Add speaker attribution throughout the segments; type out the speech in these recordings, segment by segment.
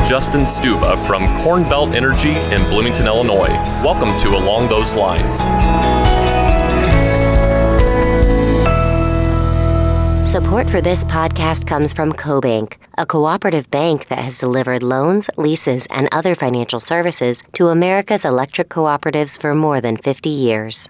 Speaker 1: I'm Justin Stuba from Corn Belt Energy in Bloomington, Illinois. Welcome to Along Those Lines.
Speaker 2: Support for this podcast comes from CoBank, a cooperative bank that has delivered loans, leases, and other financial services to America's electric cooperatives for more than 50 years.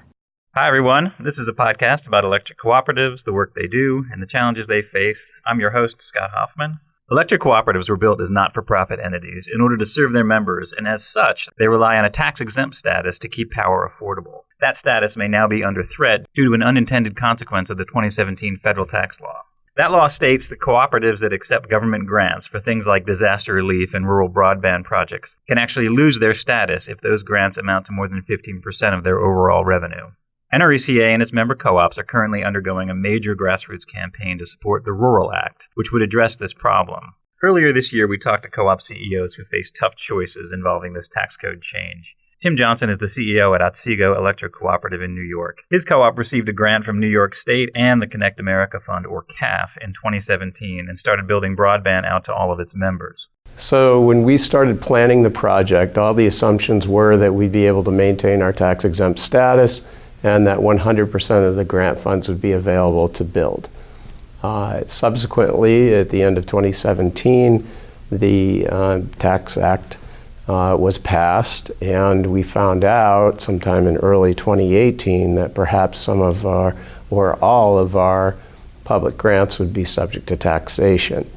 Speaker 3: Hi, everyone. This is a podcast about electric cooperatives, the work they do, and the challenges they face. I'm your host, Scott Hoffman. Electric cooperatives were built as not-for-profit entities in order to serve their members, and as such, they rely on a tax-exempt status to keep power affordable. That status may now be under threat due to an unintended consequence of the 2017 federal tax law. That law states that cooperatives that accept government grants for things like disaster relief and rural broadband projects can actually lose their status if those grants amount to more than 15% of their overall revenue. NRECA and its member co-ops are currently undergoing a major grassroots campaign to support the Rural Act, which would address this problem. Earlier this year, we talked to co-op CEOs who face tough choices involving this tax code change. Tim Johnson is the CEO at Otsego Electric Cooperative in New York. His co-op received a grant from New York State and the Connect America Fund, or CAF, in 2017 and started building broadband out to all of its members.
Speaker 4: So when we started planning the project, all the assumptions were that we'd be able to maintain our tax-exempt status and that 100% of the grant funds would be available to build. Subsequently, at the end of 2017, the Tax Act was passed, and we found out sometime in early 2018 that perhaps some of our, or all of our public grants would be subject to taxation.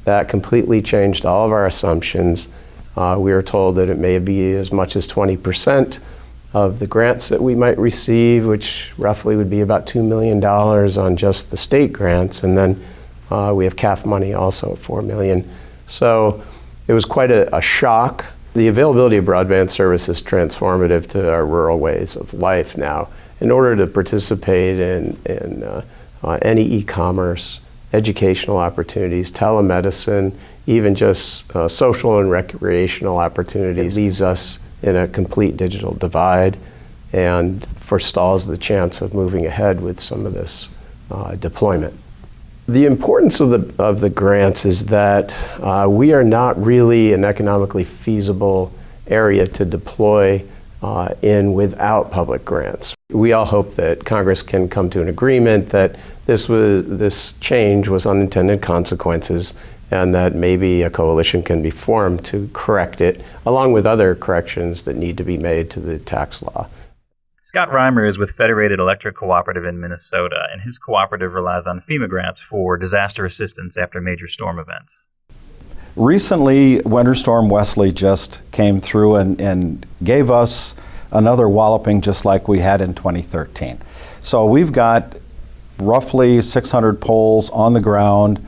Speaker 4: That completely changed all of our assumptions. We were told that it may be as much as 20% of the grants that we might receive, which roughly would be about $2 million on just the state grants, and then we have CAF money also at $4 million. So it was quite a shock. The availability of broadband service is transformative to our rural ways of life now. In order to participate in any e-commerce, educational opportunities, telemedicine, even just social and recreational opportunities, it leaves us in a complete digital divide and forestalls the chance of moving ahead with some of this deployment. The importance of the grants is that we are not really an economically feasible area to deploy in without public grants. We all hope that Congress can come to an agreement that this change was unintended consequences, and that maybe a coalition can be formed to correct it, along with other corrections that need to be made to the tax law.
Speaker 3: Scott Reimer is with Federated Electric Cooperative in Minnesota, and his cooperative relies on FEMA grants for disaster assistance after major storm events.
Speaker 5: Recently, Winter Storm Wesley just came through and gave us another walloping just like we had in 2013. So we've got roughly 600 poles on the ground.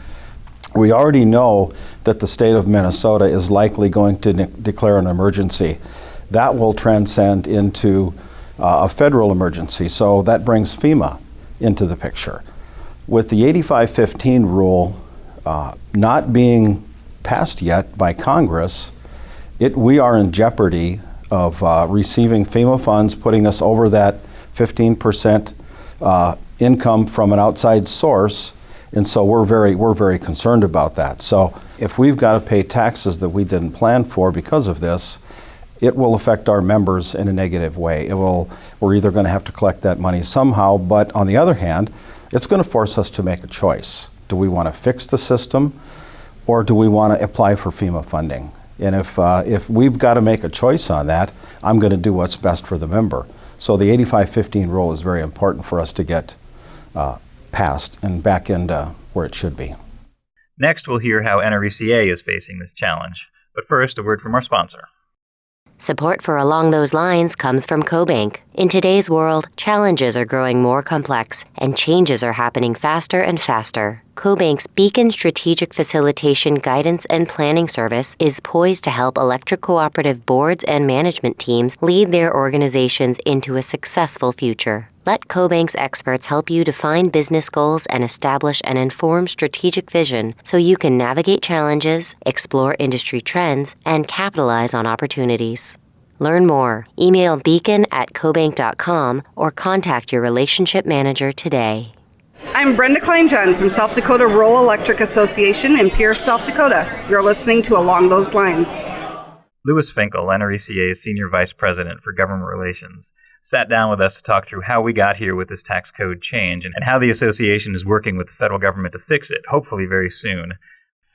Speaker 5: We already know that the state of Minnesota is likely going to declare an emergency. That will transcend into a federal emergency, so that brings FEMA into the picture. With the 8515 rule not being passed yet by Congress, we are in jeopardy of receiving FEMA funds, putting us over that 15% income from an outside source. And so we're very concerned about that. So if we've got to pay taxes that we didn't plan for because of this, it will affect our members in a negative way. We're either going to have to collect that money somehow, but on the other hand, it's going to force us to make a choice. Do we want to fix the system, or do we want to apply for FEMA funding? And if we've got to make a choice on that, I'm going to do what's best for the member. So the 8515 rule is very important for us to get passed and back into where it should be.
Speaker 3: Next, we'll hear how NRECA is facing this challenge. But first, a word from our sponsor.
Speaker 2: Support for Along Those Lines comes from CoBank. In today's world, challenges are growing more complex, and changes are happening faster and faster. CoBank's Beacon Strategic Facilitation Guidance and Planning Service is poised to help electric cooperative boards and management teams lead their organizations into a successful future. Let CoBank's experts help you define business goals and establish an informed strategic vision so you can navigate challenges, explore industry trends, and capitalize on opportunities. Learn more. Email beacon@cobank.com or contact your relationship manager today.
Speaker 6: I'm Brenda Kleinjohn from South Dakota Rural Electric Association in Pierce, South Dakota. You're listening to Along Those Lines.
Speaker 3: Louis Finkel, NRECA's Senior Vice President for Government Relations, sat down with us to talk through how we got here with this tax code change and how the association is working with the federal government to fix it, hopefully very soon.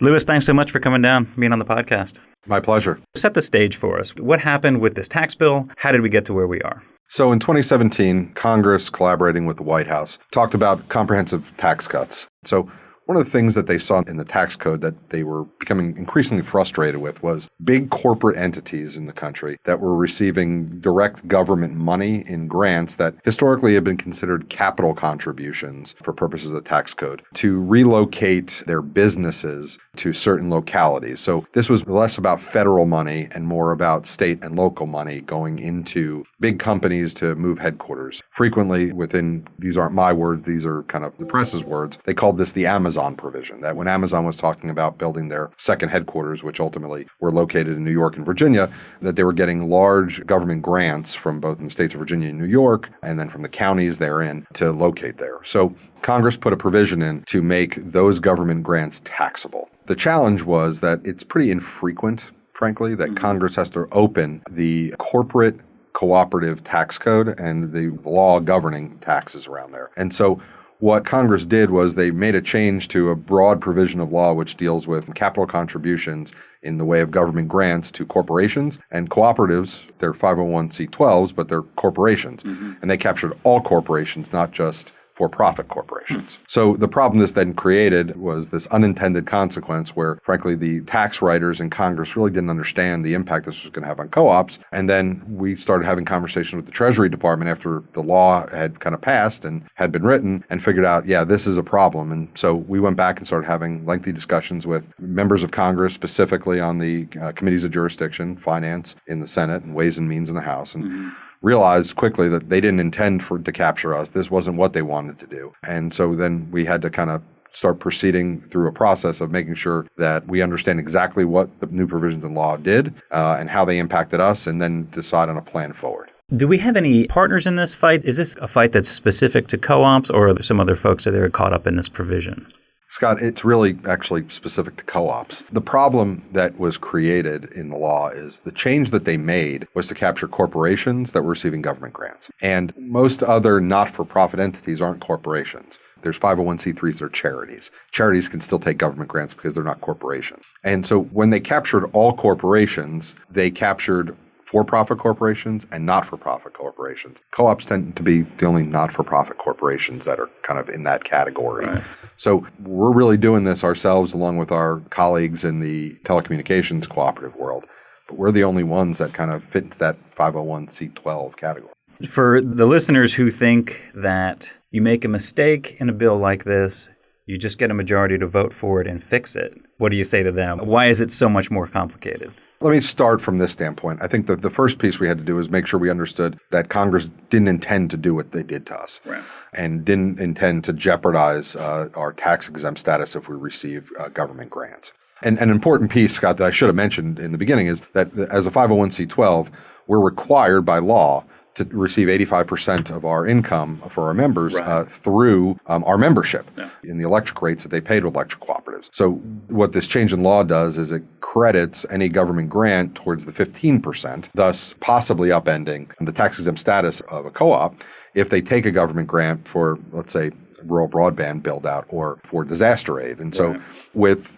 Speaker 3: Louis, thanks so much for coming down, being on the podcast.
Speaker 7: My pleasure.
Speaker 3: Set the stage for us. What happened with this tax bill? How did we get to where we are?
Speaker 7: So in 2017, Congress, collaborating with the White House, talked about comprehensive tax cuts. So one of the things that they saw in the tax code that they were becoming increasingly frustrated with was big corporate entities in the country that were receiving direct government money in grants that historically have been considered capital contributions for purposes of the tax code to relocate their businesses to certain localities. So this was less about federal money and more about state and local money going into big companies to move headquarters. Frequently within, these aren't my words, these are kind of the press's words, they called this the Amazon provision, that when Amazon was talking about building their second headquarters, which ultimately were located in New York and Virginia, that they were getting large government grants from both in the states of Virginia and New York, and then from the counties therein to locate there. So Congress put a provision in to make those government grants taxable. The challenge was that it's pretty infrequent, frankly, that Congress has to open the corporate cooperative tax code and the law governing taxes around there. And so what Congress did was they made a change to a broad provision of law which deals with capital contributions in the way of government grants to corporations and cooperatives. They're 501c12s, but they're corporations. And they captured all corporations, not just for-profit corporations. So the problem this then created was this unintended consequence where, frankly, the tax writers in Congress really didn't understand the impact this was going to have on co-ops. And then we started having conversations with the Treasury Department after the law had kind of passed and had been written and figured out, yeah, this is a problem. And so we went back and started having lengthy discussions with members of Congress, specifically on the committees of jurisdiction, finance in the Senate, and Ways and Means in the House. And realized quickly that they didn't intend to capture us. This wasn't what they wanted to do. And so then we had to kind of start proceeding through a process of making sure that we understand exactly what the new provisions in law did and how they impacted us, and then decide on a plan forward.
Speaker 3: Do we have any partners in this fight? Is this a fight that's specific to co-ops, or are there some other folks that are caught up in this provision?
Speaker 7: Scott, it's really actually specific to co-ops. The problem that was created in the law is the change that they made was to capture corporations that were receiving government grants. And most other not-for-profit entities aren't corporations. There's 501c3s that are charities. Charities can still take government grants because they're not corporations. And so when they captured all corporations, they captured for-profit corporations and not-for-profit corporations. Co-ops tend to be the only not-for-profit corporations that are kind of in that category. Right. So we're really doing this ourselves along with our colleagues in the telecommunications cooperative world. But we're the only ones that kind of fit into that 501c12 category.
Speaker 3: For the listeners who think that you make a mistake in a bill like this, you just get a majority to vote for it and fix it, what do you say to them? Why is it so much more complicated?
Speaker 7: Let me start from this standpoint. I think that the first piece we had to do is make sure we understood that Congress didn't intend to do what they did to us, right, and didn't intend to jeopardize our tax-exempt status if we receive government grants. And an important piece, Scott, that I should have mentioned in the beginning is that as a 501c12, we're required by law to receive 85% of our income for our members through our membership in the electric rates that they pay to electric cooperatives. So what this change in law does is it credits any government grant towards the 15%, thus possibly upending the tax-exempt status of a co-op if they take a government grant for, let's say, rural broadband build-out or for disaster aid. And so with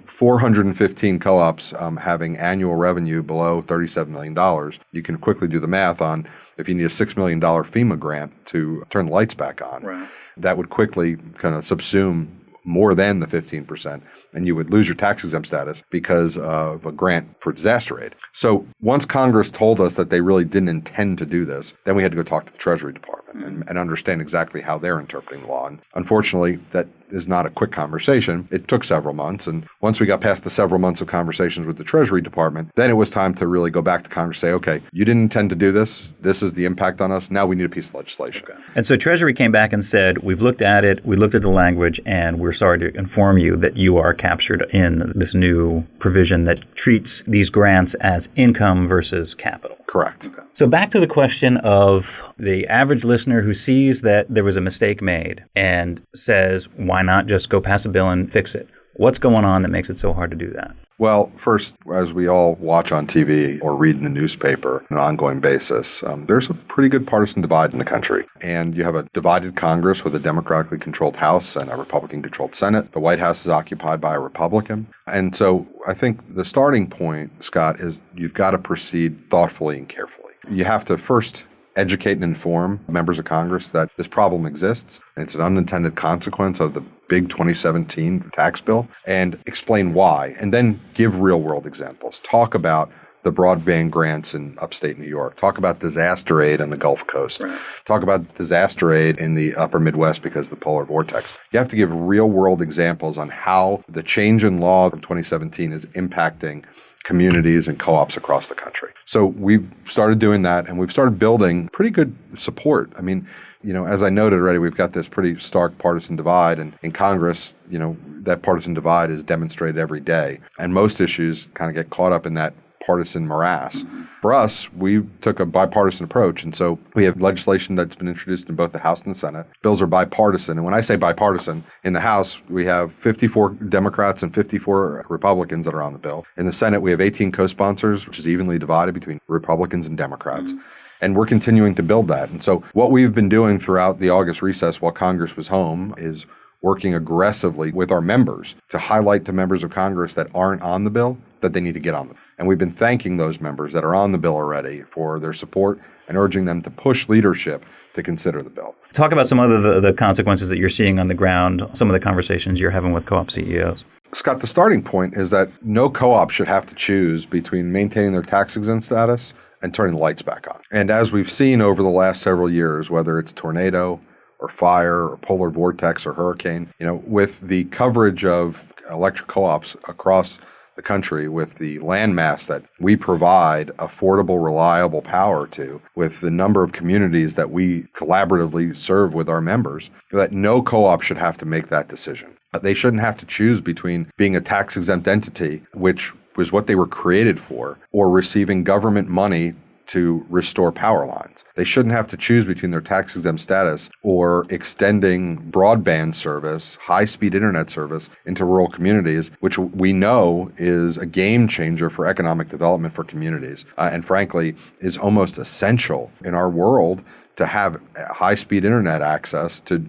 Speaker 7: 415 co-ops having annual revenue below $37 million, you can quickly do the math on if you need a $6 million FEMA grant to turn the lights back on, that would quickly kind of subsume more than the 15%, and you would lose your tax-exempt status because of a grant for disaster aid. So once Congress told us that they really didn't intend to do this, then we had to go talk to the Treasury Department and understand exactly how they're interpreting the law. And unfortunately, that is not a quick conversation. It took several months. And once we got past the several months of conversations with the Treasury Department, then it was time to really go back to Congress and say, okay, you didn't intend to do this. This is the impact on us. Now we need a piece of legislation.
Speaker 3: Okay. And so Treasury came back and said, we've looked at it, we looked at the language, and we're sorry to inform you that you are captured in this new provision that treats these grants as income versus capital.
Speaker 7: Correct.
Speaker 3: Okay. So back to the question of the average listener who sees that there was a mistake made and says, why not just go pass a bill and fix it? What's going on that makes it so hard to do that?
Speaker 7: Well, first, as we all watch on TV or read in the newspaper on an ongoing basis, there's a pretty good partisan divide in the country. And you have a divided Congress with a Democratically controlled House and a Republican-controlled Senate. The White House is occupied by a Republican. And so I think the starting point, Scott, is you've got to proceed thoughtfully and carefully. You have to first educate and inform members of Congress that this problem exists. And it's an unintended consequence of the big 2017 tax bill, and explain why. And then give real-world examples. Talk about the broadband grants in upstate New York. Talk about disaster aid on the Gulf Coast. Right. Talk about disaster aid in the upper Midwest because of the polar vortex. You have to give real-world examples on how the change in law from 2017 is impacting communities and co-ops across the country. So we've started doing that, and we've started building pretty good support. I mean, as I noted already, we've got this pretty stark partisan divide, and in Congress, that partisan divide is demonstrated every day. And most issues kind of get caught up in that partisan morass. For us, we took a bipartisan approach, and so we have legislation that's been introduced in both the House and the Senate. Bills are bipartisan, and when I say bipartisan, in the House, we have 54 Democrats and 54 Republicans that are on the bill. In the Senate, we have 18 co-sponsors, which is evenly divided between Republicans and Democrats. And we're continuing to build that. And so what we've been doing throughout the August recess while Congress was home is working aggressively with our members to highlight to members of Congress that aren't on the bill that they need to get on them. And we've been thanking those members that are on the bill already for their support and urging them to push leadership to consider the bill.
Speaker 3: Talk about some of the consequences that you're seeing on the ground, some of the conversations you're having with co-op CEOs.
Speaker 7: Scott, the starting point is that no co-op should have to choose between maintaining their tax-exempt status and turning the lights back on. And as we've seen over the last several years, whether it's tornado or fire or polar vortex or hurricane, with the coverage of electric co-ops across the country, with the landmass that we provide affordable, reliable power to, with the number of communities that we collaboratively serve with our members, that no co-op should have to make that decision. They shouldn't have to choose between being a tax-exempt entity, which was what they were created for, or receiving government money to restore power lines. They shouldn't have to choose between their tax-exempt status or extending broadband service, high-speed internet service into rural communities, which we know is a game changer for economic development for communities, and frankly is almost essential in our world to have high-speed internet access to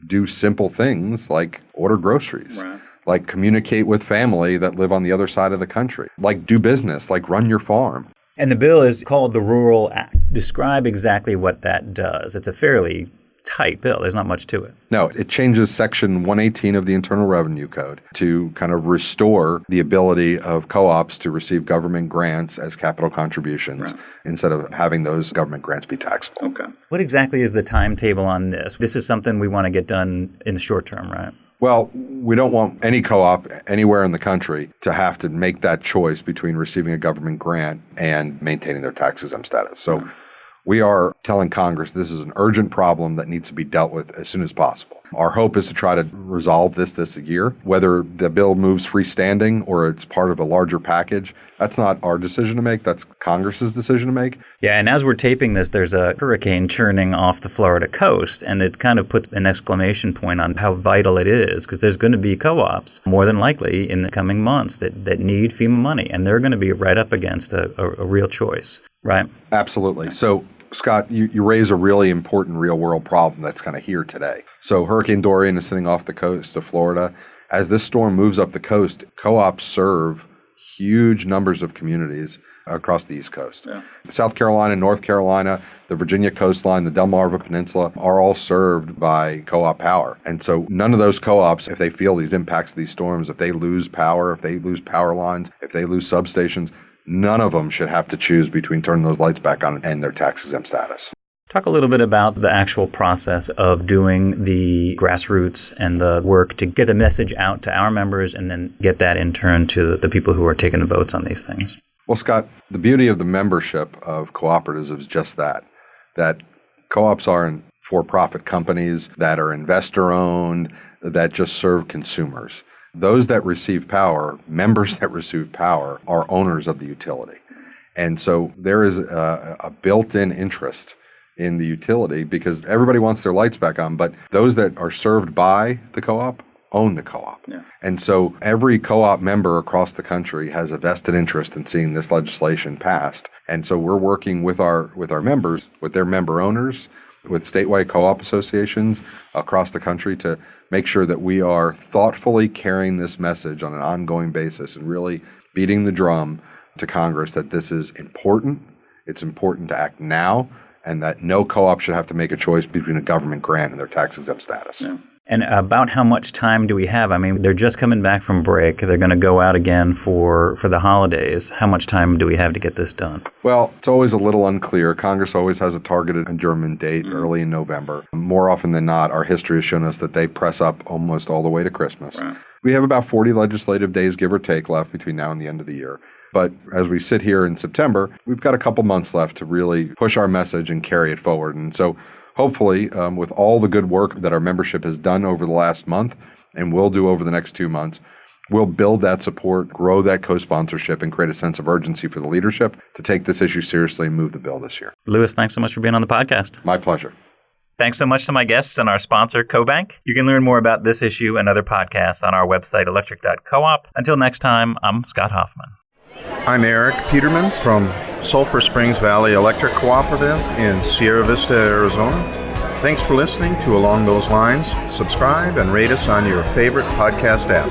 Speaker 7: do simple things like order groceries. Right. Like communicate with family that live on the other side of the country, like do business, like run your farm.
Speaker 3: And the bill is called the Rural Act. Describe exactly what that does. It's a fairly tight bill. There's not much to it.
Speaker 7: No, it changes Section 118 of the Internal Revenue Code to kind of restore the ability of co-ops to receive government grants as capital contributions instead of having those government grants be taxable.
Speaker 3: Okay. What exactly is the timetable on this? This is something we want to get done in the short term, right?
Speaker 7: Well, we don't want any co-op anywhere in the country to have to make that choice between receiving a government grant and maintaining their tax-exempt status. So we are telling Congress this is an urgent problem that needs to be dealt with as soon as possible. Our hope is to try to resolve this year. Whether the bill moves freestanding or it's part of a larger package, that's not our decision to make. That's Congress's decision to make.
Speaker 3: Yeah, and as we're taping this, there's a hurricane churning off the Florida coast, and it kind of puts an exclamation point on how vital it is, because there's going to be co-ops, more than likely, in the coming months that need FEMA money, and they're going to be right up against a real choice, right?
Speaker 7: Absolutely. So Scott, you raise a really important real-world problem that's kind of here today. So Hurricane Dorian is sitting off the coast of Florida. As this storm moves up the coast, co-ops serve huge numbers of communities across the East Coast. Yeah. South Carolina, North Carolina, the Virginia coastline, the Delmarva Peninsula are all served by co-op power. And so none of those co-ops, if they feel these impacts of these storms, if they lose power, if they lose power lines, if they lose substations, none of them should have to choose between turning those lights back on and their tax-exempt status.
Speaker 3: Talk a little bit about the actual process of doing the grassroots and the work to get the message out to our members and then get that in turn to the people who are taking the votes on these things.
Speaker 7: Well, Scott, the beauty of the membership of cooperatives is just that co-ops aren't for-profit companies that are investor-owned, that just serve consumers. Those that receive power, members that receive power, are owners of the utility. And so there is a built-in interest in the utility because everybody wants their lights back on, but those that are served by the co-op own the co-op. Yeah. And so every co-op member across the country has a vested interest in seeing this legislation passed. And so we're working with our members, with their member owners, with statewide co-op associations across the country to make sure that we are thoughtfully carrying this message on an ongoing basis and really beating the drum to Congress that this is important. It's important to act now, and that no co-op should have to make a choice between a government grant and their tax-exempt status.
Speaker 3: Yeah. And about how much time do we have? I mean, they're just coming back from break. They're going to go out again for the holidays. How much time do we have to get this done?
Speaker 7: Well, it's always a little unclear. Congress always has a targeted adjournment date early in November. More often than not, our history has shown us that they press up almost all the way to Christmas. Right. We have about 40 legislative days, give or take, left between now and the end of the year. But as we sit here in September, we've got a couple months left to really push our message and carry it forward. And so hopefully, with all the good work that our membership has done over the last month and will do over the next 2 months, we'll build that support, grow that co-sponsorship, and create a sense of urgency for the leadership to take this issue seriously and move the bill this year.
Speaker 3: Louis, thanks so much for being on the podcast.
Speaker 7: My pleasure.
Speaker 3: Thanks so much to my guests and our sponsor, CoBank. You can learn more about this issue and other podcasts on our website, electric.coop. Until next time, I'm Scott Hoffman.
Speaker 8: I'm Eric Peterman from Sulphur Springs Valley Electric Cooperative in Sierra Vista, Arizona. Thanks for listening to Along Those Lines. Subscribe and rate us on your favorite podcast app.